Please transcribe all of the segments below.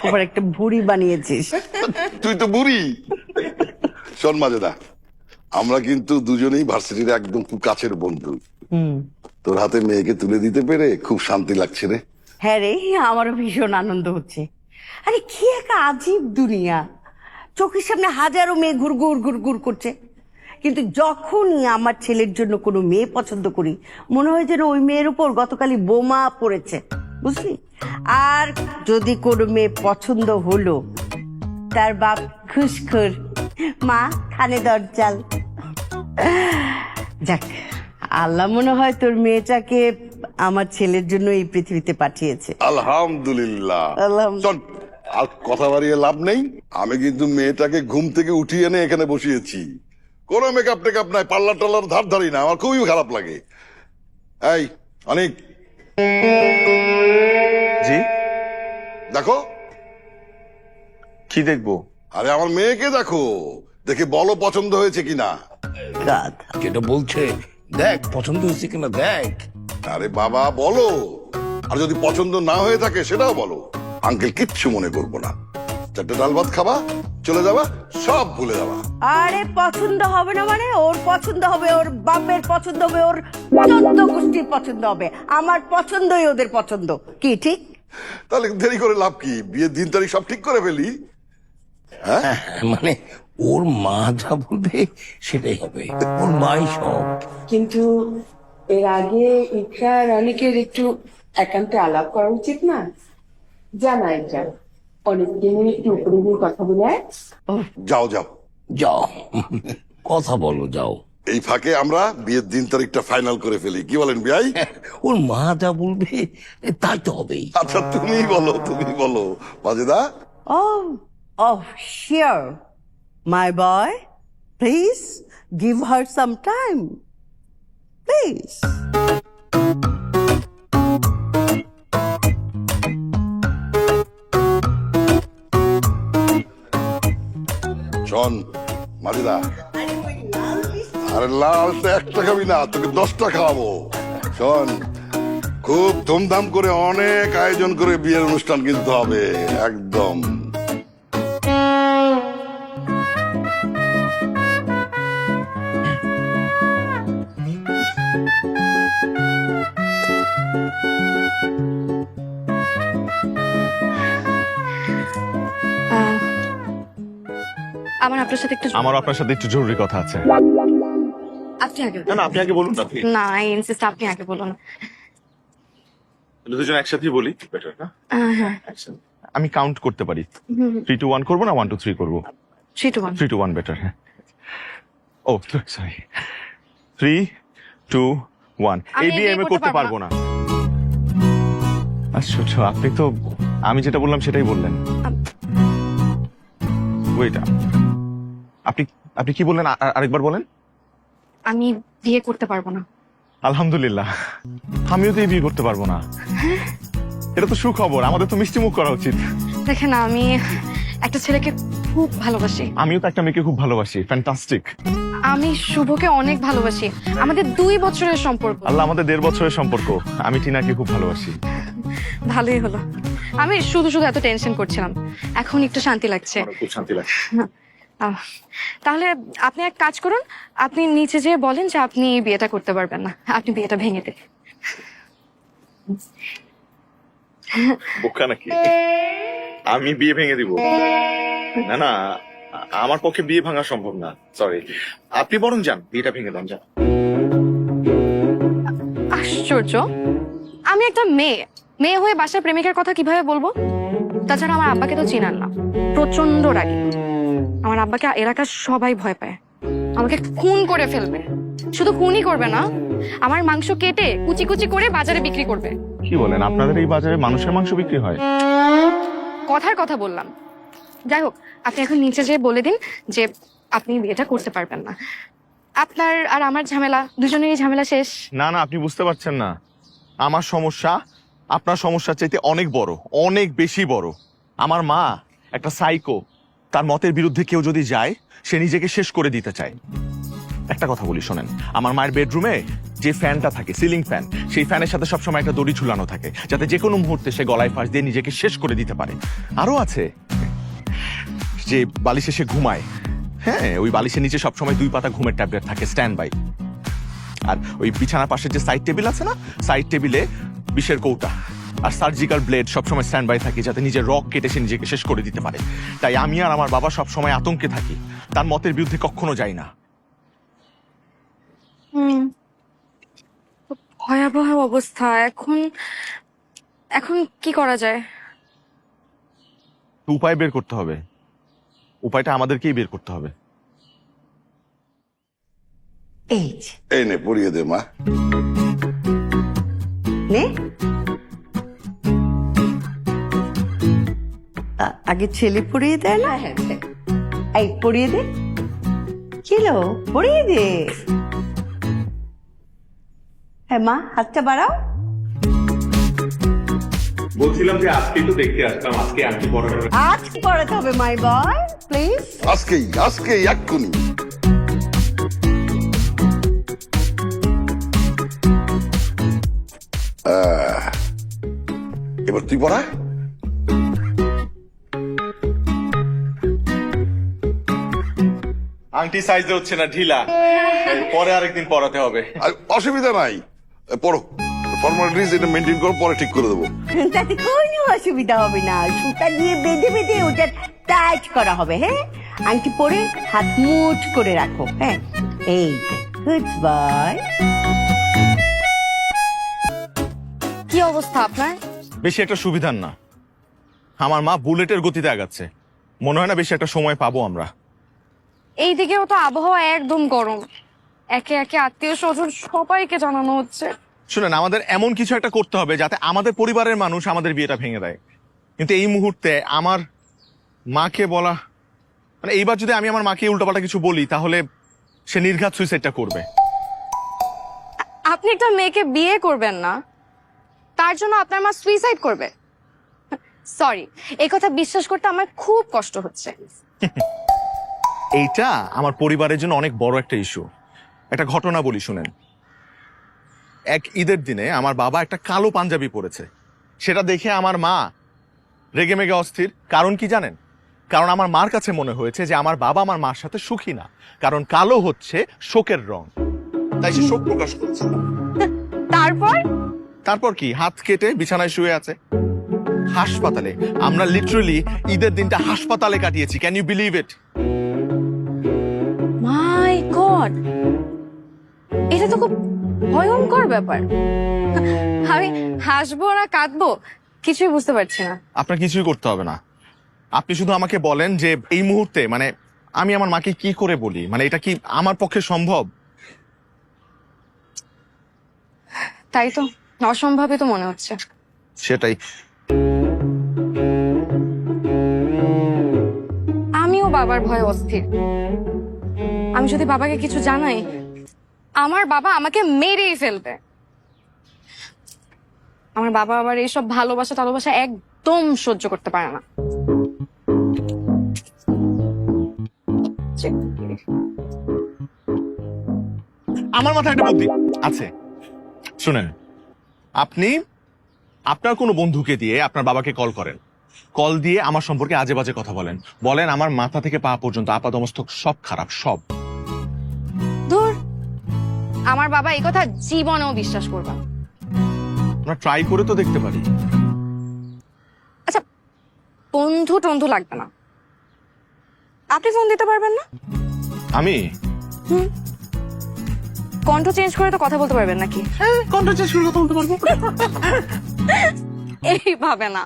আবার একটা বুড়ি বানিয়েছিস। তুই তো বুড়ি। শোন মাজেদা, আমরা কিন্তু দুজনেই ভার্সিটির একদম খুব কাছের বন্ধু। তোর হাতে মেয়েকে তুলে দিতে পেরে খুব শান্তি লাগছে রে। হ্যাঁ রে, আমারও ভীষণ আনন্দ হচ্ছে। আরে কি একটা আজীব দুনিয়া, চোখের সামনে হাজারো মেয়ে ঘুরঘুর ঘুরঘুর করছে, কিন্তু যখনই আমার ছেলের জন্য কোনো মেয়ে পছন্দ করি মনে হয় যেন ওই মেয়ের উপর গতকালই বোমা পড়েছে, বুঝলি? আর যদি কোনো মেয়ে পছন্দ হলো, তার বাপ খুশখুর, মা খানে দরজাল। যাক, আল্লাহ মনে হয় তোর মেয়েটাকে আমার ছেলের জন্য এই পৃথিবীতে পাঠিয়েছে। আলহামদুলিল্লাহ। আলহামদুলিল্লাহ। শোন, আর কথা বাড়িয়ে লাভ নেই। আমি কিন্তু মেয়েটাকে ঘুম থেকে উঠিয়ে এনে এখানে বসিয়েছি। কোনো মেকআপ টেকআপ নাই, পার্লার টার্লার ধার ধারি না, আমার খুবই খারাপ লাগে। এই অনেক জি, দেখো। কি দেখবো? আরে আমার মেয়েকে দেখো, দেখে বলো পছন্দ হয়েছে কিনা। গাধা। যেটা বলছে দেখ পছন্দ হয়েছে কিনা দেখ। আরে বাবা বলো, আর যদি পছন্দ না হয়ে থাকে সেটাও বলো। আঙ্কেল কিচ্ছু মনে করবো না। চারটে ডাল ভাত খাবা, চলে যাবা, সব ভুলে যাবা। আরে পছন্দ হবে না মানে? ওর পছন্দ হবে, ওর বাপের পছন্দ হবে, ওর 14 গোষ্ঠীর পছন্দ হবে। আমার পছন্দই ওদের পছন্দ। কি ঠিক? তাহলে দেরি করে লাভ কি? বিয়ের দিন তারিখ সব ঠিক করে ফেলি। মানে ওর মা যা বলবে সেটাই হবে, ওর মাই সব। কিন্তু এর আগে ইকরার অনেকের একটু একান্তে আলাপ করা উচিত না? জানা এটা অনেককে নিয়ে একটু উপরে গিয়ে কথা বলে আয়। যাও যাও, যাও কথা বলো যাও। এই ফাঁকে আমরা বিয়ের দিন তারিখটা ফাইনাল করে ফেলি, কি বলেন বিয়াই? ওর মা যা বলবে তাই তো হবেই। আচ্ছা তুমি বলো, তুমি বলো Majeda. Oh, oh, sure. My boy, please give her some time. Please. শোন মাজেদা, আরে লাল তো 1 টাকা খাবি না, তোকে 10টা খাওয়াবো। শোন, খুব ধুমধাম করে অনেক আয়োজন করে বিয়ের অনুষ্ঠান কিন্তু হবে একদম। আমার আপনার সাথে একটু আমার আপনার সাথে একটু জরুরি কথা আছে। আপনি আগে না না, আপনি আগে বলুন না। না, আই ইনসিস্ট আপনি আগে বলুন। দুজন একসাথেই বলি, বেটার না? হ্যাঁ, আমি কাউন্ট করতে পারি। 3 to 1 করবো না 1 to 3 করবো? 3 to 1। 3 to 1 better. হ্যাঁ, ও সরি, 3 2 1। আমি এই বিয়ে বিয়ে আমি করতে করতে পারবো পারবো না। আশ্চর্য, আপনি তো আমি যেটা বললাম সেটাই বললেন। ওয়েট, আপনি আপনি কি বললেন? আরেকবার বলেন। আমি বিয়ে করতে পারবো না। আলহামদুলিল্লাহ, আমিও তো এই বিয়ে করতে পারবো না। এটা তো সুখবর, আমাদের তো মিষ্টি মুখ করা উচিত। দেখেন, আমি একটা ছেলেকে খুব ভালোবাসি। আমিও তো একটা মেয়েকে খুব ভালোবাসি। ফ্যান্টাস্টিক। আমি শুভকে অনেক ভালোবাসি। আমাদের 2 বছরের সম্পর্ক। আল্লাহ, আমাদের 1.5 বছরের সম্পর্ক। আমি টিনাকে খুব ভালোবাসি। ভালোই হলো। আমি শুধু শুধু এত টেনশন করছিলাম, এখন একটু শান্তি লাগছে। খুব শান্তি লাগছে। তাহলে আপনি এক কাজ করুন, আপনি নিচে যেয়ে বলেন যে আপনি বিয়েটা করতে পারবেন না, আপনি বিয়েটা ভেঙে দেন। বোকা নাকি? আমি বিয়ে ভেঙে দিব? না না, আমার পক্ষে বিয়ে ভাঙা সম্ভব না। সরি, আপনি বরং যান, বিয়েটা ভেঙে দেন, যান। আশ্চর্য, আমি একটা মেয়ে হয়ে বাসার প্রেমিকের কথা কিভাবে বলবো? তাছাড়া আমার আব্বাকে তো চিনান না, প্রচন্ড রাগী। আমার আব্বাকে এলাকার সবাই ভয় পায়, আমাকে খুন করে ফেলবে। শুধু খুনই করবে না, আমার মাংস কেটে কুচি কুচি করে বাজারে বিক্রি করবে। কি বলেন? আপনাদের এই বাজারে মানুষের মাংস বিক্রি হয়? কথার কথা বললাম। যাই হোক, আপনি এখন নিচে যেয়ে বলে দিন যে আপনি বিয়েটা করতে পারবেন না। আপনার আর আমার ঝামেলা, দুজনেরই ঝামেলা শেষ। না না, আপনি বুঝতে পারছেন না। আমার সমস্যা আপনার সমস্যার চাইতে অনেক বড়, অনেক বেশি বড়। আমার মা একটা সাইকো। তার মতের বিরুদ্ধে কেউ যদি যায়, সে নিজেকে শেষ করে দিতে চায়। একটা কথা বলি শোনেন, আমার মায়ের বেডরুমে যে ফ্যানটা থাকে সিলিং ফ্যান, সেই ফ্যানের সাথে সবসময় একটা দড়ি ঝুলানো থাকে, যাতে যে কোনো মুহূর্তে সে গলায় ফাঁস দিয়ে নিজেকে শেষ করে দিতে পারে। আরো আছে যে বালিশে সে ঘুমায়, হ্যাঁ, ওই বালিশের নিচে সবসময় 2 পাতা ঘুমের ট্যাবলেট থাকে স্ট্যান্ড বাই। আর ওই বিছানার পাশে যে সাইড টেবিল আছে না, সাইড টেবিলে বিষের কৌটা আর সার্জিক্যাল ব্লেড সবসময় স্ট্যান্ড বাই থাকে, যাতে নিজের রক কেটে সে নিজেকে শেষ করে দিতে পারে। তাই আমি আর আমার বাবা সবসময় আতঙ্কে থাকি, তার মতের বিরুদ্ধে কখনো যাই না। ভয়াবহ অবস্থা। এখন এখন কি করা যায়? উপায় বের করতে হবে, উপায়টা আমাদেরকেই বের করতে হবে। এই যে, এই নে পড়িয়ে দে মা। নে আগে ছেলে পড়িয়ে দেয় না? হ্যাঁ হ্যাঁ এই পড়িয়ে দে। কিলো পড়িয়ে দে। হ্যাঁ মা, হাতটা বাড়াও। বলছিলাম যে আজকে তো দেখতে আসলাম, আজকে আন্টি বড় আজ পড়াতে হবে মাই বয়, প্লিজ। আজকেই এক্ষুনি। এবার তুই পড়া। আংটি সাইজে হচ্ছে না, ঢিলা, পরে আরেকদিন পড়াতে হবে। আর অসুবিধা নাই, পড়ো। ফর্মালিটিস এটা মেনটেন করো, পরে ঠিক করে দেবো। তাতে কোনো অসুবিধা হবে না, সুতা দিয়ে বেঁধে বেঁধে ওটা টাইট করা হবে। হ্যাঁ, আংটি পরে হাত মুঠ করে রাখো। হ্যাঁ, এই গুড বয়। কি অবস্থা আপনার? বেশি একটা সুবিধার না, আমার মা বুলেটের গতিতে আগাচ্ছে, মনে হয় না বেশি একটা সময় পাবো আমরা। এইদিকেও তো আবহাওয়া একদম গরম, একে একে আত্মীয় স্বজন সবাইকে জানানো হচ্ছে। শুনেন, আমাদের এমন কিছু একটা করতে হবে যাতে আমাদের পরিবারের মানুষ আমাদের বিয়েটা ভেঙে দেয়। কিন্তু এই মুহূর্তে আমার মাকে বলা, মানে এইবার যদি আমি আমার মাকে উল্টাপাল্টা কিছু বলি, তাহলে সে নির্ঘাত সুইসাইডটা করবে। আপনি একটা মেয়েকে বিয়ে করবেন না, তার জন্য আপনার মা সুইসাইড করবে? সরি, এই কথা বিশ্বাস করতে আমার খুব কষ্ট হচ্ছে। এইটা আমার পরিবারের জন্য অনেক বড় একটা ইস্যু। একটা ঘটনা বলি শুনেন। এক ঈদের দিনে আমার বাবা একটা কালো পাঞ্জাবি পরেছে, সেটা দেখে আমার মা রেগে মেগে অস্থির। কারণ কি জানেন? কারণ আমার মার কাছে মনে হয়েছে যে আমার বাবা আমার মার সাথে সুখী না, কারণ কালো হচ্ছে শোকের রং, তাই সে শোক প্রকাশ করছে। তারপর কি, হাত কেটে বিছানায় শুয়ে আছে হাসপাতালে। আমরা লিটারালি ঈদের দিনটা হাসপাতালে কাটিয়েছি। Can you believe it? My god, এটা তো খুব ভয়ঙ্কর ব্যাপার। আমি হাসবো না কাঁদবো কিছুই বুঝতে পারছি না। আপনার কিছুই করতে হবে না, আপনি শুধু আমাকে বলেন যে এই মুহূর্তে মানে আমি আমার মাকে কি করে বলি, মানে এটা কি আমার পক্ষে সম্ভব? তাই তো, অসম্ভবই তো মনে হচ্ছে। সেটাই। আমিও বাবার ভয়ে অস্থির। আমি যদি বাবাকে কিছু জানাই, আমার বাবা আমাকে মেরেই ফেলবে। আমার বাবা আবার এইসব ভালোবাসা একদম সহ্য করতে পারে না। আমার মাথায় একটা বুদ্ধি আছে, শুনেন। আপনি আপনার কোনো বন্ধুকে দিয়ে আপনার বাবাকে কল করেন, কল দিয়ে আমার সম্পর্কে আজে বাজে কথা বলেন, বলেন আমার মাথা থেকে পা পর্যন্ত আপাদমস্তক সব খারাপ, সব। ধুর, আমার বাবা এই কথা জীবনেও বিশ্বাস করবে না। আমরা ট্রাই করে তো দেখতে পারি। আচ্ছা, বন্ধু টন্ধু লাগবে না, আপনি ফোন দিতে পারবেন না? আমি কণ্ঠ চেঞ্জ করে তো কথা বলতে পারবেন নাকি? কণ্ঠ চেঞ্জ করে কথা বলতে পারবো। এইভাবে না,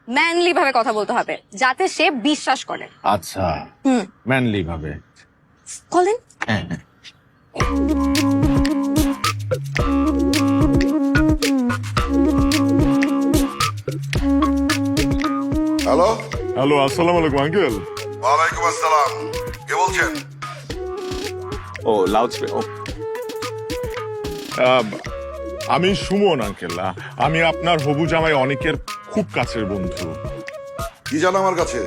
ম্যানলি ভাবে কথা বলতে হবে, যাতে সে বিশ্বাস করে। আচ্ছা, ম্যানলি ভাবে কল দিন। হ্যাঁ। হ্যালো। হ্যালো, আসসালামু আলাইকুম আঙ্কেল। ওয়ালাইকুম আসসালাম, কে বলছেন? ও লাউড স্পিকার। আমি সুমন আঙ্কেল, আমি আপনার হবু জামাই অনেকের খুব কাছের বন্ধু। কি জানো আমার কাছে?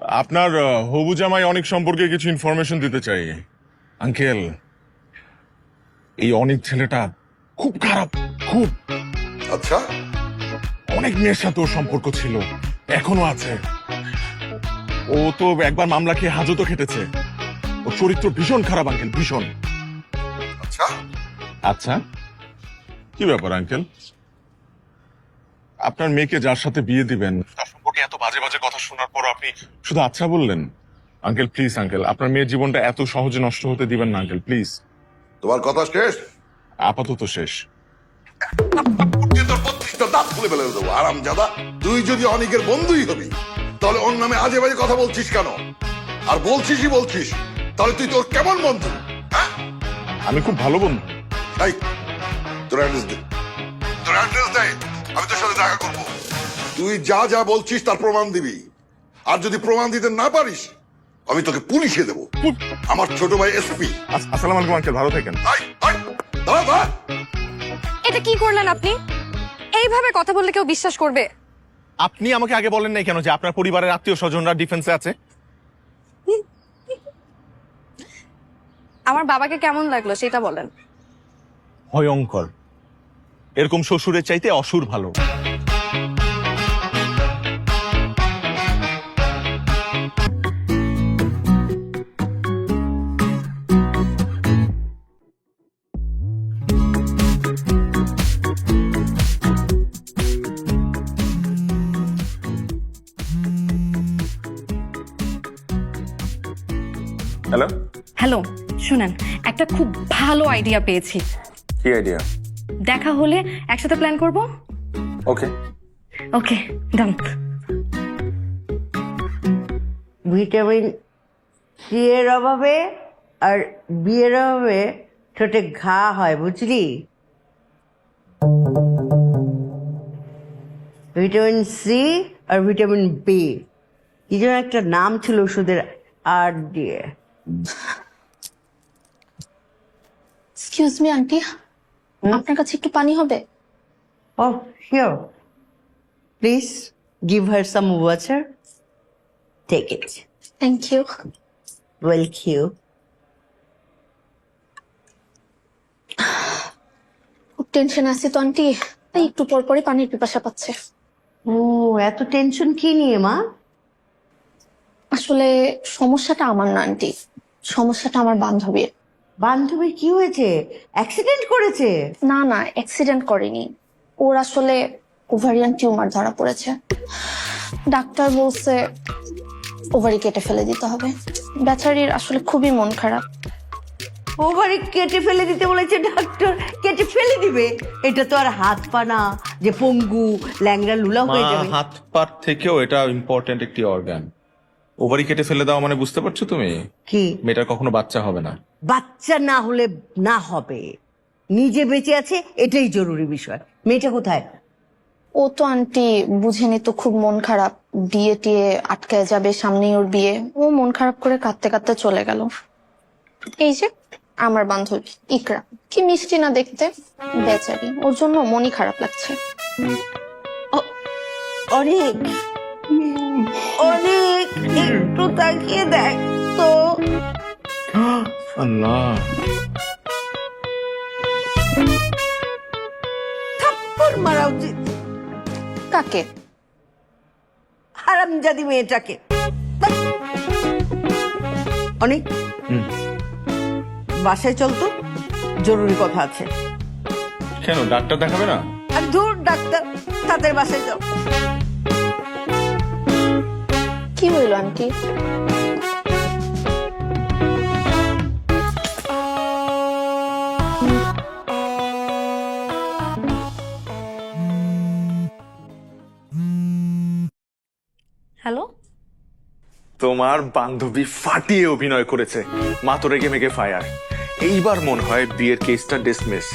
আপনার হবু জামাই অনেক সম্পর্কে কিছু ইনফরমেশন দিতে চাই। আঙ্কেল, এই অনেক ছেলেটা খুব খারাপ, খুব। আচ্ছা, অনেক মেয়ের সাথে ওর সম্পর্ক ছিল, এখনো আছে। ও তো একবার মামলা খেয়ে হাজতও খেটেছে। ওর চরিত্র ভীষণ খারাপ আঙ্কেল, ভীষণ। আচ্ছা, আচ্ছা, কি ব্যাপার আঙ্কেল? আপনার মেয়েকে যার সাথে বিয়ে দিবেন তার সম্পর্কে এত বাজে বাজে কথা শোনার পর আপনি শুধু আচ্ছা বললেন? আঙ্কেল প্লিজ, আঙ্কেল আপনার মেয়ের জীবনটা এত সহজে নষ্ট হতে দিবেন না আঙ্কেল, প্লিজ। তোমার কথা শেষ? আপাতত শেষ। তোর 32টা দাঁত খুলে ফেলে দেবো, আরামজাদা। তুই যদি অনেকের বন্ধুই হবি তাহলে ওর নামে আজে বাজে কথা বলছিস কেন? আর বলছিসই বলছিস, তাহলে তুই তোর কেমন বন্ধু? হ্যাঁ, আমি খুব ভালো বন্ধু। এই, তোর অ্যাড্রেস দে, তোর অ্যাড্রেস দে, আমি তোর সাথে দেখা করবো। তুই যা যা বলছিস তার প্রমাণ দিবি, আর যদি প্রমাণ দিতে না পারিস আমি তোকে পুলিশে দেবো। আমার ছোট ভাই এসপি। আসসালামু আলাইকুম আঙ্কেল, ভালো থাকেন। দাঁড়া, এটা কি করলেন আপনি? এইভাবে কথা বললে কেউ বিশ্বাস করবে? আপনি আমাকে আগে বলেন নাই কেন যে আপনার পরিবারের আত্মীয় স্বজনরা ডিফেন্সে আছে? আমার বাবাকে কেমন লাগলো সেটা বলেন। ভয়ঙ্কর। এরকম শ্বশুরের চাইতে অসুর ভালো। হ্যালো, হ্যালো, শুনেন, একটা খুব ভালো আইডিয়া পেয়েছি। কি আইডিয়া? দেখা হলে একসাথে প্ল্যান করব। ওকে। ওকে, ডান। ভিটামিন সি এর অভাবে আর বি এর অভাবে ঠোঁটে ঘা হয়, বুঝলি? ভিটামিন সি আর ভিটামিন বি, কি যেন একটা নাম ছিল ওষুধের, আর দিয়ে। এক্সকিউজ মি আন্টি, আপনার কাছে একটু পানি হবে? Oh, here. Please give her some water. Take it. Thank you. Welcome. খুব টেনশন আছে তো আন্টি, তাই একটু পর পরই পানির পিপাসা পাচ্ছে। ও, এত টেনশন কি নিয়ে মা? আসলে সমস্যাটা আমার না আন্টি, সমস্যাটা আমার বান্ধবীর। বান্ধবীর কি হয়েছে? অ্যাক্সিডেন্ট করেছে? না না, অ্যাক্সিডেন্ট করেনি, ওর আসলে ওভারিয়ান টিউমার ধরা পড়েছে। ডাক্তার বলছে ওভারি কেটে ফেলে দিতে হবে। বেচারির আসলে খুবই মন খারাপ। ওভারি কেটে ফেলে দিতে বলেছে ডাক্তার? কেটে ফেলে দিবে? এটা তো আর হাত পা না যে পঙ্গু ল্যাংড়া লুলা হয়ে যাবে। হাত পার থেকেও এটা ইম্পর্টেন্ট একটি অর্গান। ওভারি কেটে ফেলে দাও মানে বুঝতে পারছো তুমি? কি? মেয়েটার কখনো বাচ্চা হবে না। বাচ্চা না হলে না হবে, নিজে বেঁচে আছে এটাই জরুরি বিষয়। মেয়েটা কোথায়? ও তো আন্টি বুঝেনি তো, খুব মন খারাপ, বিয়ে টিয়ে আটকায় যাবে, সামনেই ওর বিয়ে। ও মন খারাপ করে কাঁদতে কাঁদতে চলে গেল। এই যে আমার বান্ধবী ইকরা, কি মিষ্টি না দেখতে, বেচারি, ওর জন্য মনই খারাপ লাগছে। অনেক অনেক, একটু তাকিয়ে দেখ তো। আল্লাহ, থাপ্পড় মারা উচিত কাকে? হারামজাদি মেয়েটাকে। অনেক, বাসায় চল তো, জরুরি কথা আছে। কেন ডাক্তার দেখাবে না? আর দূর ডাক্তার, তাদের বাসায় যাও। কি হইল আন্টি? হ্যালো, তোমার বান্ধবী ফাটিয়ে অভিনয় করেছে, মাত্র রেগে মেগে ফায়ার। এইবার মনে হয় বিয়ের কেসটা ডিসমিস।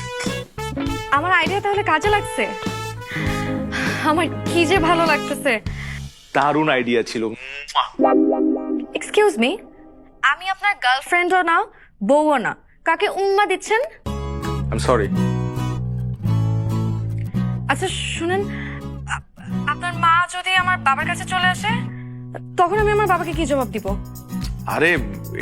আমার আইডিয়া তাহলে কাজে লাগছে। আমার কি যে ভালো লাগতেছে। দারুণ আইডিয়া ছিল। এক্সকিউজ মি, আমি আপনার গার্লফ্রেন্ডও না, বউও না, কাকে উম্মা দিচ্ছেন? I am sorry. আচ্ছা শুনেন, আপনার মা যদি আমার বাবার কাছে চলে আসে, তখন আমি আমার বাবাকে কি জবাব দিব? আরে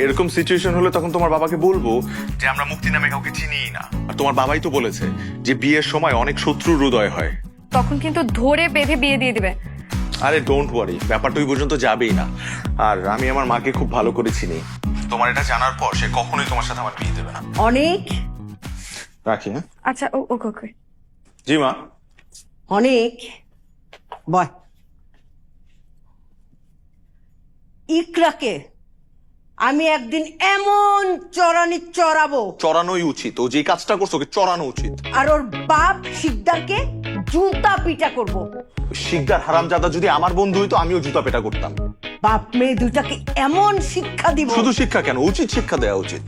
এরকম সিচুয়েশন হলে তখন তোমার বাবাকে বলবো যে আমরা মুক্তি নামে কাউকে চিনিই না, আর তোমার বাবাই তো বলেছে যে বিয়ের সময় অনেক শত্রুর হৃদয় হয়। তখন কিন্তু ধরে বেঁধে বিয়ে দিয়ে দিবে। আরে ডোন্ট ওয়ারি, ব্যাপারটা ওই পর্যন্ত যাবেই না। আর আমি আমার মাকে খুব ভালো করে চিনি, তোমার এটা জানার পর সে কখনোই তোমার সাথে আমার বিয়ে দেবে না। অনেক রাখি, হ্যাঁ? আচ্ছা ওকে ওকে। জি মা। অনেক বয়। ইকরাকে আমি একদিন এমন চড়ানি চড়াবো, চড়ানোই উচিত, ও যে কাজটা করছো ওকে চড়ানো উচিত। আর ওর বাপ শিকদারকে জুতা পিটা করব। শিকদার হারামজাদা যদি আমার বন্ধু হইতো আমিও জুতা পেটা করতাম। বাপ মেয়ে দুটাকে এমন শিক্ষা দিব। শুধু শিক্ষা কেন, উচিত শিক্ষা দেওয়া উচিত।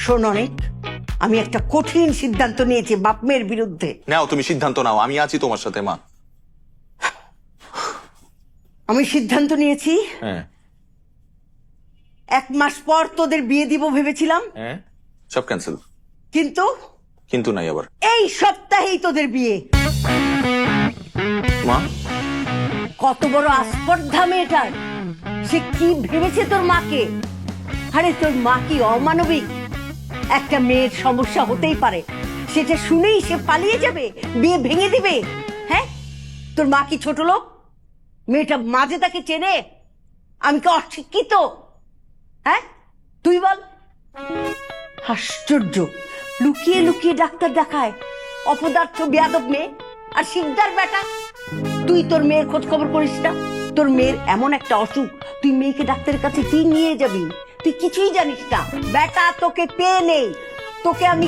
শোন অনেক, আমি একটা কঠিন সিদ্ধান্ত নিয়েছি বাপ মেয়ের বিরুদ্ধে। নাও তুমি সিদ্ধান্ত নাও, আমি আছি তোমার সাথে মা। আমি সিদ্ধান্ত নিয়েছি, হ্যাঁ 1 মাস পর তোদের বিয়ে দিব ভেবেছিলাম, হ্যাঁ, সব ক্যান্সেল। কিন্তু কিন্তু নাই আবার। এই সপ্তাহেই তোদের বিয়ে। মা কত বড় আস্পর্ধা মেয়েটার, সে কি ভেবেছে তোর মাকে? আরে তোর মা কি অমানবিক? একটা মেয়ের সমস্যা হতেই পারে, সেটা শুনেই সে পালিয়ে যাবে, বিয়ে ভেঙে দিবে? হ্যাঁ, তোর মা কি ছোট লোক? মেয়েটা মাঝে তাকে চেনে? আমি কি অশিক্ষিত? হ্যাঁ তুই বল। আশ্চর্য, লুকিয়ে লুকিয়ে ডাক্তার দেখায়, অপদার্থ বেয়াদব মেয়ে। আর শিকদার বেটা, তুই তোর মেয়ের খোঁজ খবর করিস না? তোর মেয়ের এমন একটা অসুখ, তুই মেয়েকে ডাক্তারের কাছে কি নিয়ে যাবি? তুই কিছুই জানিস না বেটা, তোকে পেয়ে নেই। তোকে আমি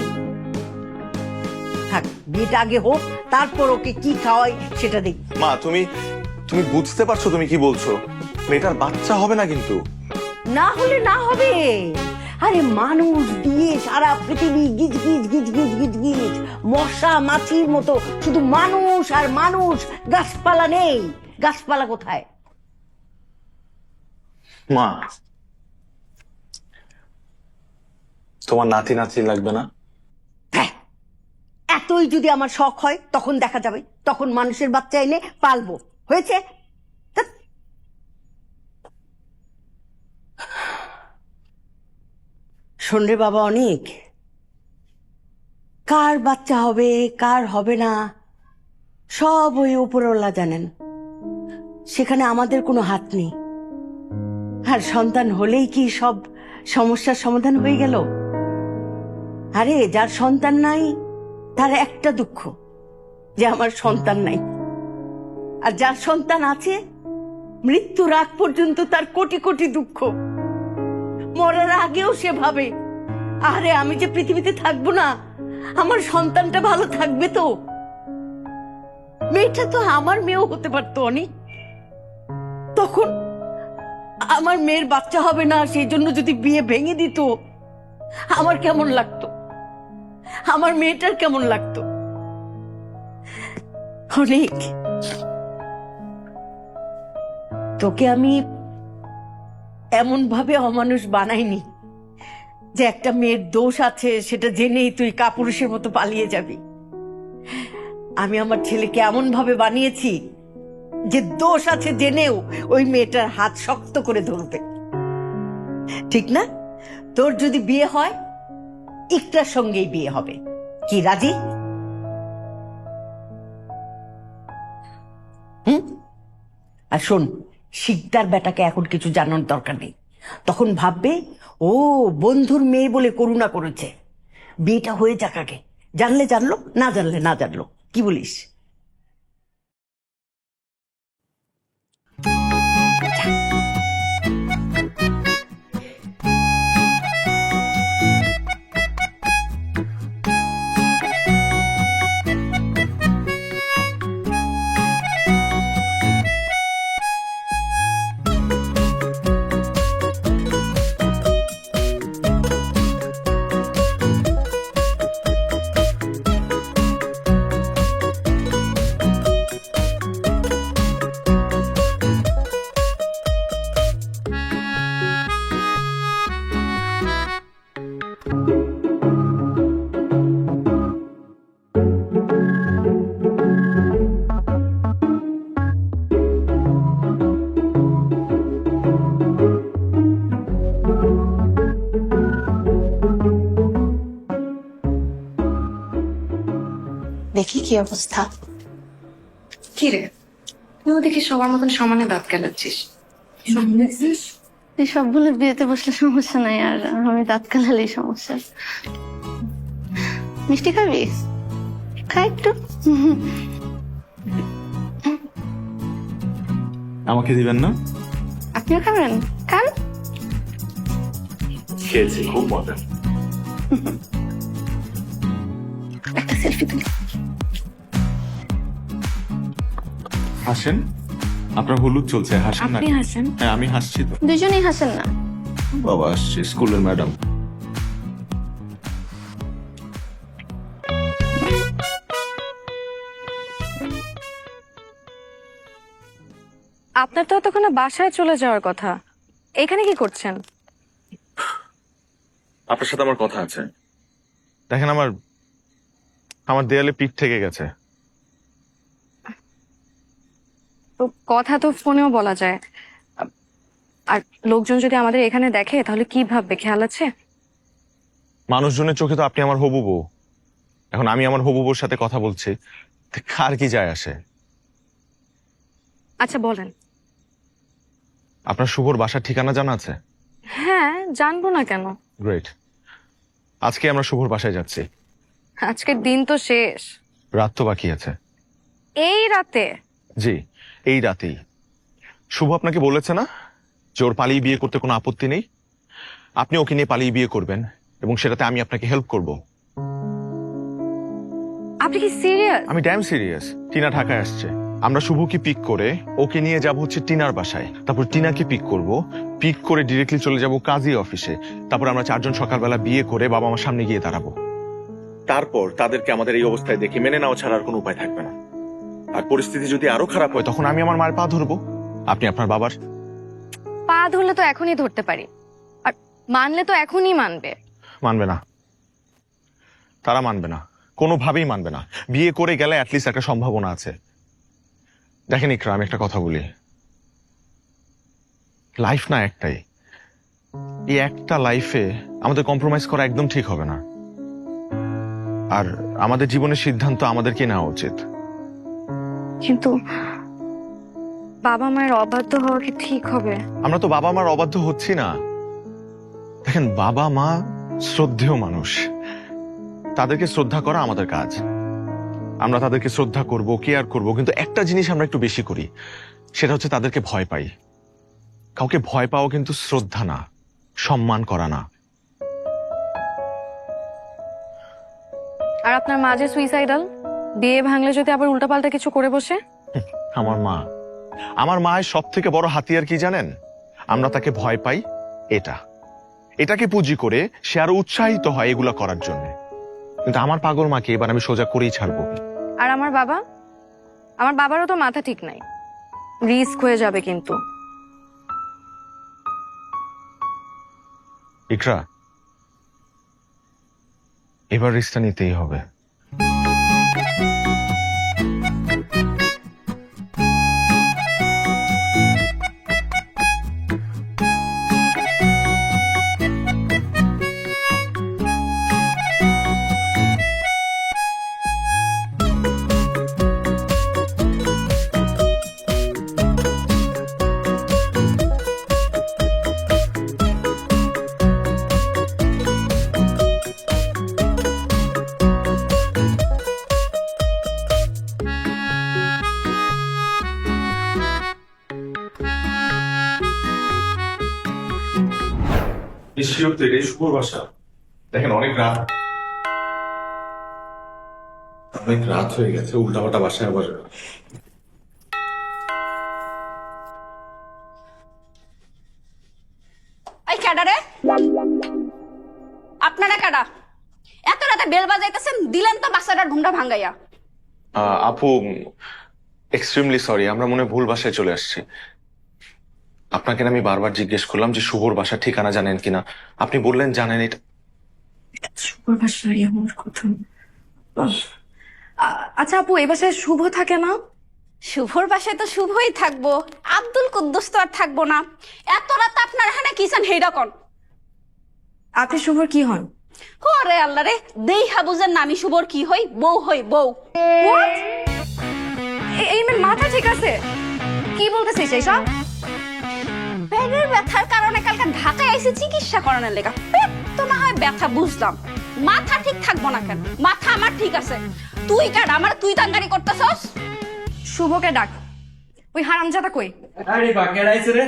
থাক, বিয়েটা আগে হোক, তারপর ওকে কি খাওয়াই সেটা দেখ। মা তুমি তুমি বুঝতে পারছো তুমি কি বলছো? মেয়েটার বাচ্চা হবে না কিন্তু। না হলে না হবে। আরে মানুষ দিয়ে সারা পৃথিবী গিজ গিজ গিজ গিজ গিজ গিজ, মশা মাছির মতো শুধু মানুষ আর মানুষ, গাছপালা নেই। গাছপালা কোথায়? মা তোমার নাতি নাতি লাগবে না? হ্যাঁ, এতই যদি আমার শখ হয় তখন দেখা যাবে, তখন মানুষের বাচ্চা এনে পালবো। হয়েছে? ধ্যাৎ। শোন রে বাবা অনেক, কার বাচ্চা হবে কার হবে না সব ওই উপরওয়ালা জানেন, সেখানে আমাদের কোনো হাত নেই। আর সন্তান হলেই কি সব সমস্যার সমাধান হয়ে গেল? আরে যার সন্তান নাই তার একটা দুঃখ, যে আমার সন্তান নাই। আর যার সন্তান আছে, মৃত্যুর আগ পর্যন্ত তার কোটি কোটি দুঃখ। মরার আগেও সে ভাবে, আরে আমি যে পৃথিবীতে থাকবো না, আমার সন্তানটা ভালো থাকবে তো। মেয়েটা তো আমার মেয়েও হতে পারতো অনেক। তখন আমার মেয়ের বাচ্চা হবে না সেই জন্য যদি বিয়ে ভেঙে দিত, আমার কেমন লাগতো? আমার মেয়েটার কেমন লাগতো? অনেক, তোকে আমি এমন ভাবে অমানুষ বানাইনি যে একটা মেয়ের দোষ আছে সেটা জেনেই তুই কাপুরুষের মতো পালিয়ে যাবি। আমি আমার ছেলেকে এমন ভাবে বানিয়েছি যে দোষ আছে জেনেও ওই মেয়েটার হাত শক্ত করে ধরবে। ঠিক না? তোর যদি বিয়ে হয়, ইকরার সঙ্গেই বিয়ে হবে। কি রাজি? আর শোন, শিকদার বেটাকে এখন কিছু জানার দরকার নেই। তখন ভাববে ও বন্ধুর মেয়ে বলে করুণা করেছে। বিয়েটা হয়ে যাক আগে, জানলে জানলো, না জানলে না জানলো। কি বলিস? দেখি কি অবস্থা। কি রে তুইও দেখি সবার মতন সমানে দাঁত কেলাচ্ছিস। তুই সবগুলো বিয়েতে বসলে সমস্যা নাই, আর আমি দাঁত কালালেই সমস্যা। মিষ্টি খাবি? খা একটু। আমাকে দিবেন না? আপনিও খাবেন? খান। খেয়েছি, খুব মজা। একটা সেলফি তুলি। হাসেন, আপনার হলুদ চলছে, হাসেন না। আপনি হাসেন। হ্যাঁ, আমি হাসছি তো। দুজনেই হাসেন না। বাবা আসছে, স্কুলের ম্যাডাম। আপনার তো তখন বাসায় চলে যাওয়ার কথা, এখানে কি করছেন? আপনার সাথে আমার কথা আছে। দেখেন, আমার দেয়ালে পিঠ থেকে গেছে। তো কথা তো ফোনেও বলা যায়, আর লোকজন যদি আমাদের এখানে দেখে তাহলে কি ভাববে, খেয়াল আছে? মানুষজনের চোখে তো আপনি আমার হবু বউ। এখন আমি আমার হবু বউর সাথে কথা বলছি, তো কার কি যায় আসে? আচ্ছা বলেন। আপনার শুভর বাসার ঠিকানা জানা আছে? হ্যাঁ, জানবো না কেন। গ্রেট। আজকে আমরা শুভর বাসায় যাচ্ছি। আজকের দিন তো শেষ। রাত তো বাকি আছে। এই রাতে? জি, এই রাতেই। শুভ আপনাকে বলেছে না যে ওর পালিয়ে বিয়ে করতে কোনো আপত্তি নেই? আপনি ওকে নিয়ে পালিয়ে বিয়ে করবেন এবং সেটাতে আমি আপনাকে হেল্প করব। আপনি কি সিরিয়াস? আমি ড্যাম সিরিয়াস। টিনা ঢাকায় আসছে, আমরা শুভকে পিক করে ওকে নিয়ে যাব হচ্ছে টিনার বাসায়, তারপর টিনাকে পিক করব, পিক করে ডিরেক্টলি চলে যাব কাজী অফিসে, তারপর আমরা চারজন সকালবেলা বিয়ে করে বাবা মার সামনে গিয়ে দাঁড়াবো। তারপর তাদেরকে আমাদের এই অবস্থায় দেখে মেনে নেওয়া ছাড়া আর কোনো উপায় থাকবে না। আর পরিস্থিতি যদি আরো খারাপ হয় তখন আমি আমার মায়ের পা ধরবো, আপনি আপনার বাবার। পা ধরলে তো এখনই ধরতে পারি, আর মানলে তো এখনই মানবে। মানবে না, তারা মানবে না, কোনোভাবেই মানবে না। বিয়ে করে গেলে অ্যাটলিস্ট একটা সম্ভাবনা আছে। দেখেন ইকরা, আমি একটা কথা বলি, লাইফ না একটাই। এই একটা লাইফে আমাদের কম্প্রোমাইজ করা একদম ঠিক হবে না। আর আমাদের জীবনের সিদ্ধান্ত আমাদেরকে নেওয়া উচিত। কিন্তু বাবা মায়ের অবাধ্য হওয়া কি ঠিক হবে? আমরা তো বাবা মার অবাধ্য হচ্ছি না। দেখেন, বাবা মা শ্রদ্ধেয় মানুষ, তাদেরকে শ্রদ্ধা করা আমাদের কাজ। আমরা তাদেরকে শ্রদ্ধা করব, কেয়ার করব, কিন্তু একটা জিনিস আমরা একটু বেশি করি, সেটা হচ্ছে তাদেরকে ভয় পাই। কাউকে ভয় পাওয়া কিন্তু শ্রদ্ধা না, সম্মান করা না। আর আপনার মা যে সুইসাইডাল, বিয়ে ভাঙলে যদি আবার উল্টাপাল্টা কিছু করে বসে? আমার মায়ের সব থেকে বড় হাতিয়ার কি জানেন? আমরা তাকে ভয় পাই, এটাকে পুঁজি করে সে আরো উৎসাহিত হয় এগুলা করার জন্য। কিন্তু আমার পাগল মাকে এবার আমি সোজা করেই ছাড়বো। আর আমার বাবারও তো মাথা ঠিক নাই, রিস্ক হয়ে যাবে কিন্তু। ইকরা, এবার রিস্কটা নিতেই হবে। শুভর বাসা। দেখেন, অনেক রাত হয়ে গেছে, উল্টাপাল্টা বাসায় আবার। এই কাডা রে, আপনারা কাডা? এত রাতে বেল বাজাইতেছেন, দিলেন তো বাসাটার ঘুমটা ভাঙ্গাইয়া। আপু, এক্সট্রিমলি সরি, আমরা মনে হয় ভুল বাসায় চলে আসছি। আপনাকে আমি বারবার জিজ্ঞেস করলাম যে শুভর বাসা ঠিকানা জানেন কিনা, আপনি বললেন জানেন। এটা শুভর বাসায় আমার কথা। আচ্ছা আপু, এই বাসায় শুভ থাকে না? শুভর বাসায় তো শুভই থাকবো, আব্দুল কুদ্দুস তো আর থাকবো না। এত রাত আপনার এখানে কি চান হেইডা কোন? আপনি শুভর কি হন? ওরে আল্লাহ রে, দেইহা বুঝেন না আমি শুভর কি হই, বউ হই বউ। What? এই মেয়ের মাথা ঠিক আছে? কি বলতেছিস এইসব? পেটের ব্যথার কারণে কালকে ঢাকায় আইসি চিকিৎসা করানোর লেগা। পেট তো না হয় ব্যথা বুঝলাম, মাথা ঠিক থাকবো না কেন? মাথা আমার ঠিক আছে, তুই কেন আমার তুই তাঙ্গারি করতেছস? শুভকে ডাক। ওই হারামজাদা কই? আরে বাকের আইছে রে।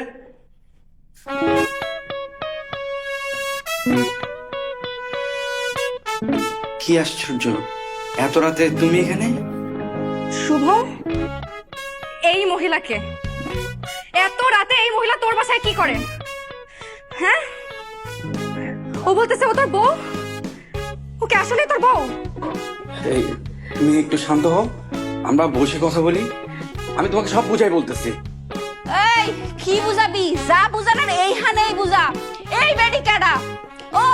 কি আশ্চর্য, এত রাতে তুমি এখানে? শুভ, এই মহিলাকে এত রাতে এই মহিলা তোর বাসায় কি করে? হ্যাঁ, ও বলতেছে ও তোর বউ। ওকে আসলে তোর বউ? এই, তুমি একটু শান্ত হও, আমরা বসে কথা বলি। আমি তোমাকে সব বুঝাই বলতেছি। এই কি বুঝাবি? যা বুঝানোর এইখানেই বুঝা। এই বেডি কেডা? ও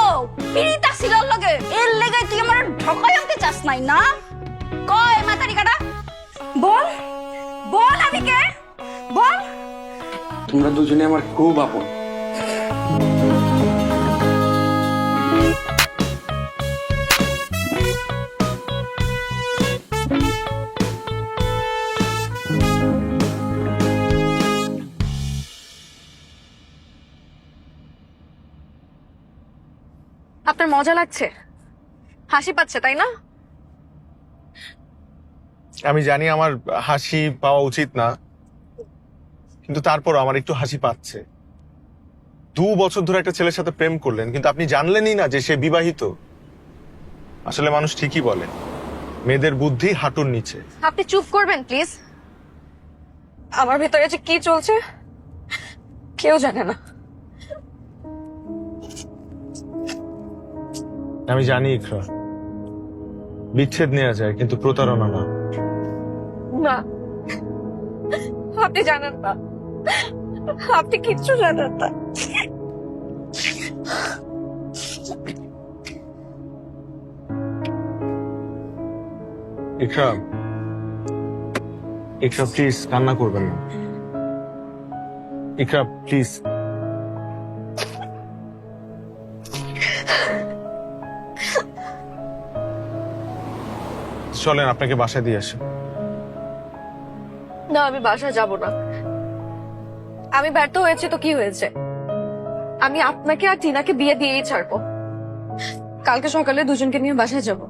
পিরিতা সিলার লগে, এর লেগে তুই আমার ঢকাই আনতে চাস নাই না? কয় মাতারি কেডা? বল বল, আমি কে? বল। তোমরা দুজনে আমার খুব আপন। আপনার মজা লাগছে, হাসি পাচ্ছে তাই না? আমি জানি আমার হাসি পাওয়া উচিত না, কিন্তু তারপরও আমার একটু হাসি পাচ্ছে। 2 বছর ধরে একটা ছেলের সাথে প্রেম করলেন, কিন্তু আপনি জানলেনই না যে সে বিবাহিত। আসলে মানুষ ঠিকই বলে, মেয়েদের বুদ্ধি হাঁটুর নিচে। আপনি চুপ করবেন প্লিজ? আমার ভেতরে যে কি চলছে কেউ জানে না। আমি জানি ইকরা, বিচ্ছেদ নেওয়া যায় কিন্তু প্রতারণা না। না, আপনি জানেন না, আপনি কিচ্ছু জানেন না। ইকরা, ইকরা প্লিজ কান্না করবেন না। ইকরা প্লিজ। চলেন আপনাকে বাসায় দিয়ে আসি। না, আমি বাসা যাব না। আমি ব্যর্থ হয়েছে তো কি হয়েছে? আমি আপনাকে আর টিনাকে বিয়ে দিয়েই ছাড়বো। কালকে সকালে দুজনকে নিয়ে বাসায় যাব।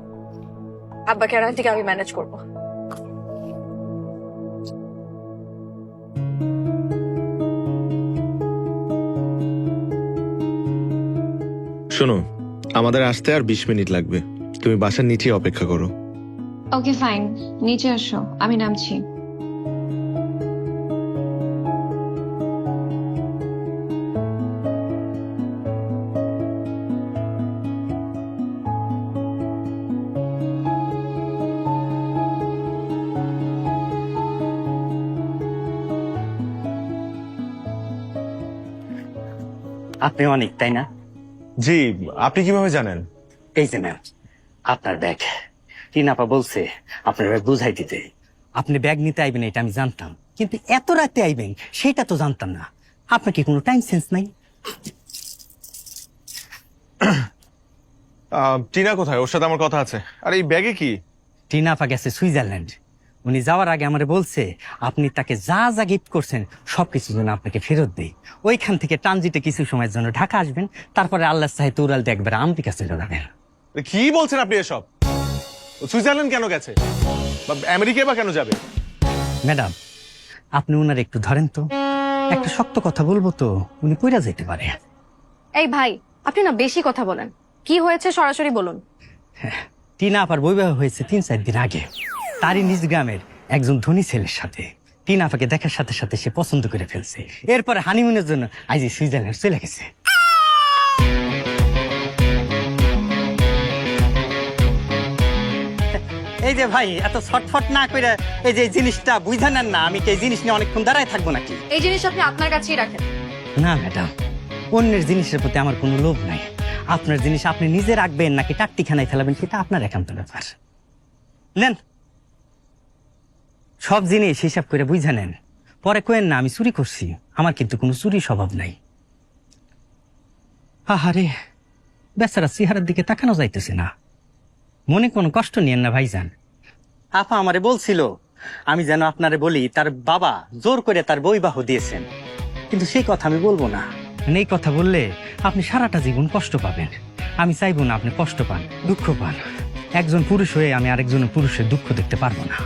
আব্বাকে আর আন্টিকে আমি ম্যানেজ করব। শোনো, আমাদের আসতে আর 20 মিনিট লাগবে, তুমি বাসার নিচে অপেক্ষা করো। ওকে ফাইন, নিচে আসো, আমি নামছি। আপনি অনেক, তাই না? জি, আপনি কিভাবে জানেন? এই যে ম্যাম, আপনার ব্যাগ। টিনাপা বলছে আপনার ব্যাগ বুঝাই দিতে। আপনি ব্যাগ নিতে আইবেন এটা আমি জানতাম, কিন্তু এত রাতে আইবেন সেটা তো জানতাম না। আপনার কি কোনো টাইম সেন্স নাই? টিনা কোথায়? ওর সাথে আমার কথা আছে। আর এই ব্যাগে কি? টিনাপা গেছে সুইজারল্যান্ড। উনি যাওয়ার আগে আমারে বলছে আপনি তাকে যা যা গিফট করছেন সবকিছু যেন আপনাকে ফেরত দেই। ওইখান থেকে ট্রানজিটে কিছু সময়ের জন্য ঢাকা আসবেন, তারপরে আল্লাহ সাহেব উড়ালতে একবার আমেরিকা চলে যাবেন। কি বলছেন আপনি এসব? সুইজারল্যান্ড কেন গেছে? বা আমেরিকা বা কেন যাবে? ম্যাডাম, আপনি উনার একটু ধরেন তো, একটা শক্ত কথা বলবো তো উনি পইরা যেতে পারে। এই ভাই, আপনি না বেশি কথা বলেন। কি হয়েছে সরাসরি বলুন। টিনা আপার বৈবাহ হয়েছে 3-4 দিন আগে, তারই নিজ গ্রামের একজন ধনী ছেলের সাথে। টিনা আপাকে দেখার সাথে সাথে সে পছন্দ করে ফেলছে। এরপরে হানিমুনের জন্য আজ সুইজারল্যান্ড চলে গেছে। এই যে ভাই, এত ছটফট না করে এই যে জিনিসটা বুঝা নেন না, আমি কি এই জিনিস নিয়ে অনেকক্ষণ দাঁড়ায় থাকবো নাকি? এই জিনিস আপনি আপনার কাছেই রাখেন। না ম্যাডাম, অন্যের জিনিসের প্রতি আমার কোনো লোভ নাই। আপনার জিনিস আপনি নিজে রাখবেন নাকি টাট্টিখানায় ফেলাবেন সেটা আপনার একান্ত ব্যাপার। নেন, সব জিনিস হিসাব করে বুঝা নেন, পরে কোয়েন না আমি চুরি করছি। আমার কিন্তু কোনো চুরি স্বভাব নাই। আহারে, বেচারা চেহারার দিকে তাকানো যাইতেছে না। মনে কোনো কষ্ট নিয়েন না ভাইজান। আপা আমারে বলছিল আমি যেন আপনারে বলি তার বাবা জোর করে তার বৈবাহ দিয়েছেন, কিন্তু সেই কথা আমি বলবো না। এই কথা বললে আপনি সারাটা জীবন কষ্ট পাবেন। আমি চাইবো না আপনি কষ্ট পান, দুঃখ পান। একজন পুরুষ হয়ে আমি আরেকজন পুরুষের দুঃখ দেখতে পারবো না।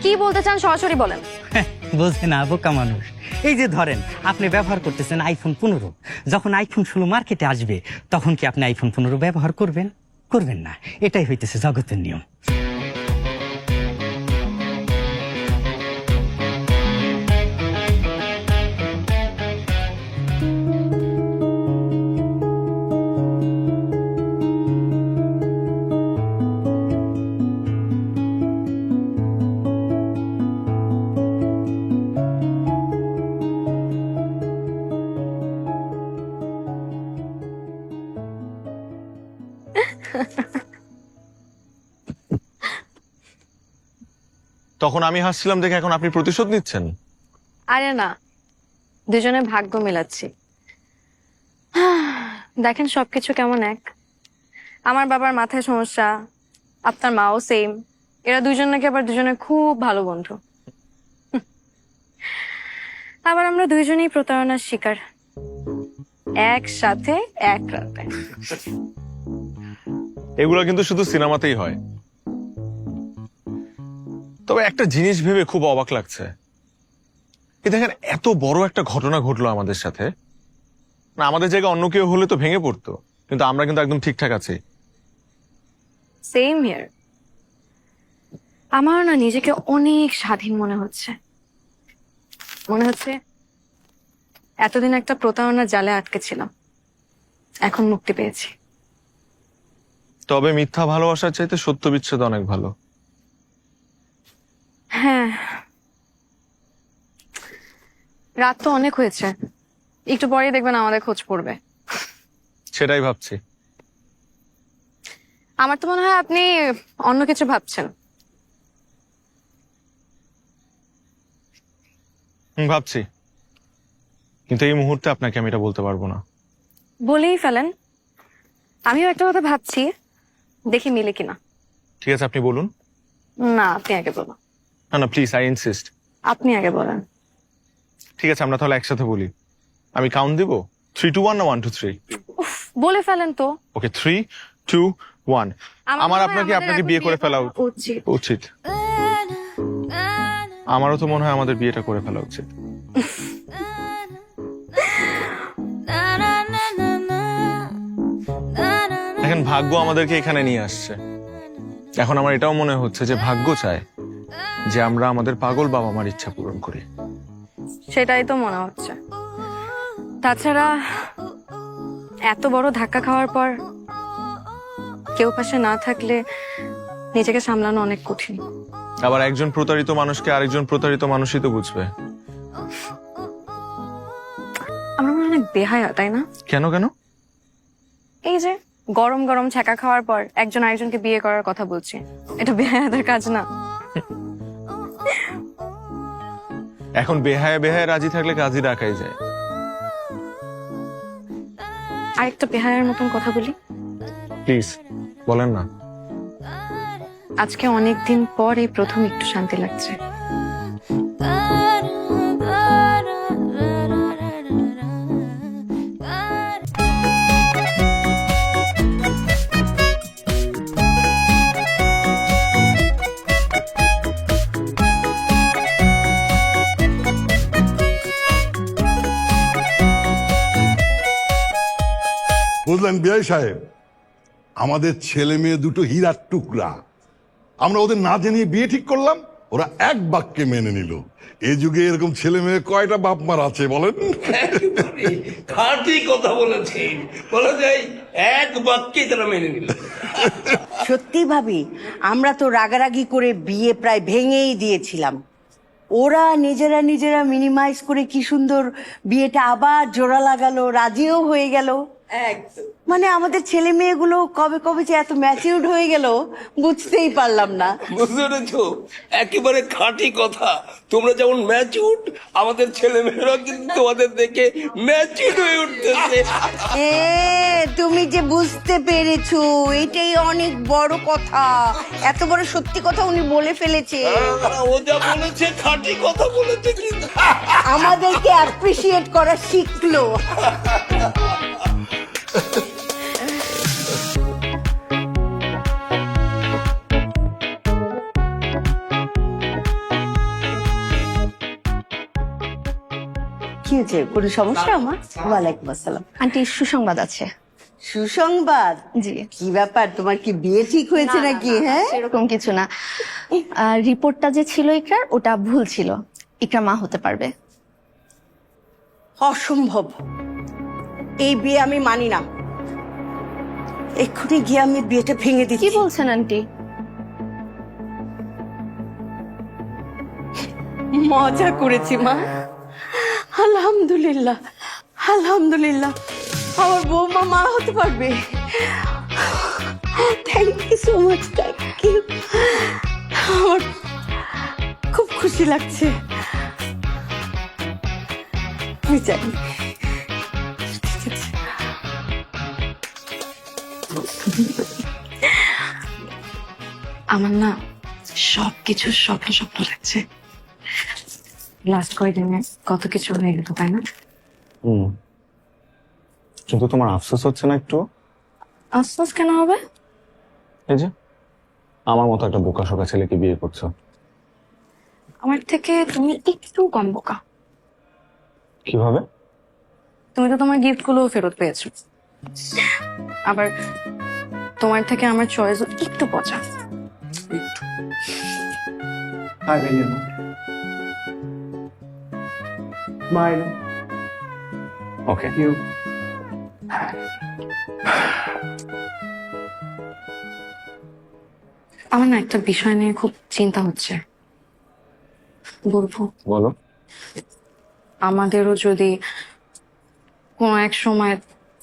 কি বলতে চান সরাসরি বলেন। বলছে না বোকা মানুষ। এই যে ধরেন আপনি ব্যবহার করতেছেন আইফোন 15, যখন আইফোন 16 মার্কেটে আসবে তখন কি আপনি আইফোন 15 ব্যবহার করবেন? করবেন না। এটাই হইতেছে জগতের নিয়ম। তখন আমি হাসছিলাম দেখে এখন আপনি প্রতিশোধ নিচ্ছেন? আরে না, দুজনে ভাগ্য মেলাচ্ছি। দেখেন সবকিছু কেমন এক। আমার বাবার মাথায় সমস্যা, আপনার মাও সেম। এরা দুজন নাকি আবার দুজনে খুব ভালো বন্ধু। আবার আমরা দুইজনেই প্রতারণার শিকার, একসাথে এক রাতে। এগুলো কিন্তু শুধু সিনেমাতেই হয়। তবে একটা জিনিস ভেবে খুব অবাক লাগছে, দেখেন এত বড় একটা ঘটনা ঘটলো আমাদের সাথে, না আমাদের জায়গায় অন্য কেউ হলে তো ভেঙে পড়তো, কিন্তু আমরা কিন্তু একদম ঠিকঠাক আছি। Same here. আমার না নিজেকে অনেক স্বাধীন মনে হচ্ছে। মনে হচ্ছে এতদিন একটা প্রতারণার জালে আটকে ছিলাম, এখন মুক্তি পেয়েছি। তবে মিথ্যা ভালোবাসার চাইতে সত্য বিচ্ছেদ অনেক ভালো। হ্যাঁ, রাত তো অনেক হয়েছে, একটু পরেই দেখবেন আমাদের খোঁজ পড়বে। সেটাই ভাবছি। আমার তো মনে হয় আপনি অন্য কিছু ভাবছেন। ভাবছি, কিন্তু এই মুহূর্তে আপনাকে আমি এটা বলতে পারবো না। বলেই ফেলেন। আমিও একটা কথা ভাবছি, দেখি মিলে কিনা। ঠিক আছে, আপনি বলুন। না, আপনি আগে বলুন। না না প্লিজ, আই ইনসিস্ট। আপনি আগে বলেন। ঠিক আছে, আমরা তাহলে একসাথে বলি। আমি কাউন্ট দিব, 3, 2, 1 না 1, 2, 3? উফ, বলে ফেলেন তো। ওকে, 3, 2, 1। আমার মনে হয় আপনাকে আমাদের বিয়ে এখন করে ফেলা উচিত। উচিত। আমারও তো মনে হয় আমাদের বিয়েটা করে ফেলা উচিত। এখন ভাগ্য আমাদেরকে এখানে নিয়ে আসছে। এখন আমার এটাও মনে হচ্ছে যে ভাগ্য চায় যে আমরা আমাদের পাগল বাবা মার ইচ্ছা পূরণ করি। সেটাই তো মনে হচ্ছে। তাছাড়া এত বড় ধাক্কা খাওয়ার পর কেউ পাশে না থাকলে নিজেকে সামলানো অনেক কঠিন। আবার একজন প্রতারিত মানুষকে আরেকজন প্রতারিত মানুষই তো বুঝবে। আমরা মনে অনেক বেহায়া, তাই না? কেন কেন? এই যে গরম গরম ছ্যাঁকা খাওয়ার পর একজন আরেকজনকে বিয়ে করার কথা বলছি, এটা বেহায়াদের কাজ না? এখন বেহায়া বেহায়া রাজি থাকলে কাজই রাখাই যায়। আরেকটা বেহায়ার মতন কথা বলি, প্লিজ বলেন না। আজকে অনেকদিন পর এই প্রথম একটু শান্তি লাগছে। বুঝলেন বিআই সাহেব, আমাদের ছেলে মেয়ে দুটো হীরার টুকরা। আমরা ওদের না জানিয়ে বিয়ে ঠিক করলাম, ওরা এক বাক্যে মেনে নিল। এই যুগে এরকম ছেলে মেয়ে কয়টা বাপ মার আছে বলেন? খাঁটি কথা বলেছেন, বলা যায় এক বাক্যে তারা মেনে নিল। সত্যি ভাবি, আমরা তো রাগারাগি করে বিয়ে প্রায় ভেঙেই দিয়েছিলাম। ওরা নিজেরা মিনিমাইজ করে কি সুন্দর বিয়েটা আবার জোড়া লাগালো, রাজিও হয়ে গেল। মানে আমাদের ছেলে মেয়েগুলো কবে কবে যে এত ম্যাচিউরড হয়ে গেল বুঝতেই পারলাম না। বুঝতে পেরেছো? একেবারে খাঁটি কথা। তোমরা যেমন ম্যাচিউড, আমাদের ছেলে মেয়েরা কিন্তু তোমাদের দেখে ম্যাচিউড হয়ে উঠতেছে। এ তুমি যে বুঝতে পেরেছো, এটাই অনেক বড় কথা। এত বড় সত্যি কথা উনি বলে ফেলেছে। ও যা বলেছে খাঁটি কথা বলেছে কিন্তু। আমাদেরকে অ্যাপ্রিসিয়েট করা শিখলো। কি হয়েছে, কোনো সমস্যা আমার? ওয়ালাইকুম আসসালাম। আন্টি সুসংবাদ আছে। সুসংবাদ? জি। কি ব্যাপার, তোমার কি বিয়ে ঠিক হয়েছে নাকি? হ্যাঁ, সেরকম কিছু না, রিপোর্টটা যে ছিল ইকরার ওটা ভুল ছিল, ইকরা মা হতে পারবে। অসম্ভব, এই বিয়ে আমি মানি না। এক্ষুনি গিয়ে আমি বিয়েটা ভেঙে কি দিচ্ছি। বলছেন আন্টি? মজা করেছি মা। আলহামদুলিল্লাহ, আলহামদুলিল্লাহ, আমার বৌমা মা হতে পারবে। Thank you so much, thank you. আমার খুব খুশি লাগছে। আমি জানি, ঠিক আছে। আমার না সবকিছু স্বপ্ন স্বপ্ন লাগছে। লাস্ট কয়েকদিনে কত কিছু হয়ে গেল, তাই না? কিন্তু তোমার আফসোস হচ্ছে না একটু? আফসোস কেন হবে? এই যে আমার মতো একটা বোকাশোকা ছেলেকে বিয়ে করছো। আমার থেকে তুমি একটু কম বোকা। কিভাবে? তুমি তো তোমার গিফট গুলো ফেরত পেয়েছো, আবার তোমার থেকে আমার চয়েসও একটু পচা। ওকে, আমার না একটা বিষয় নিয়ে খুব চিন্তা হচ্ছে, বলবো? বলো। আমাদেরও যদি কোনো এক সময়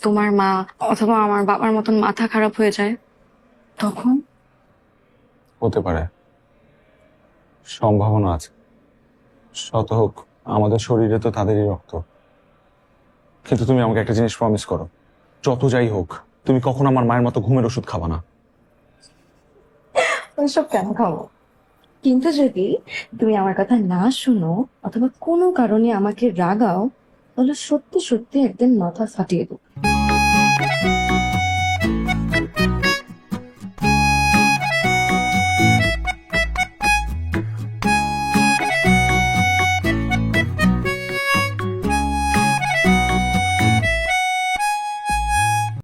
তোমার মা অথবা আমার বাবার মতন মাথা খারাপ হয়ে যায়, তখন? হতে পারে, সম্ভাবনা আছে। শত হোক, আমাদের শরীরে তো তাদেরই রক্ত। কিন্তু তুমি আমাকে একটা জিনিস প্রমিস করো, যত যাই হোক তুমি কখনো আমার মায়ের মতো ঘুমের ওষুধ খাবা না। ওইসব কেন খাবো? কিন্তু যদি তুমি আমার কথা না শুনো অথবা কোনো কারণে আমাকে রাগাও, তাহলে সত্যি সত্যি একদিন মাথা ফাটিয়ে দেবো।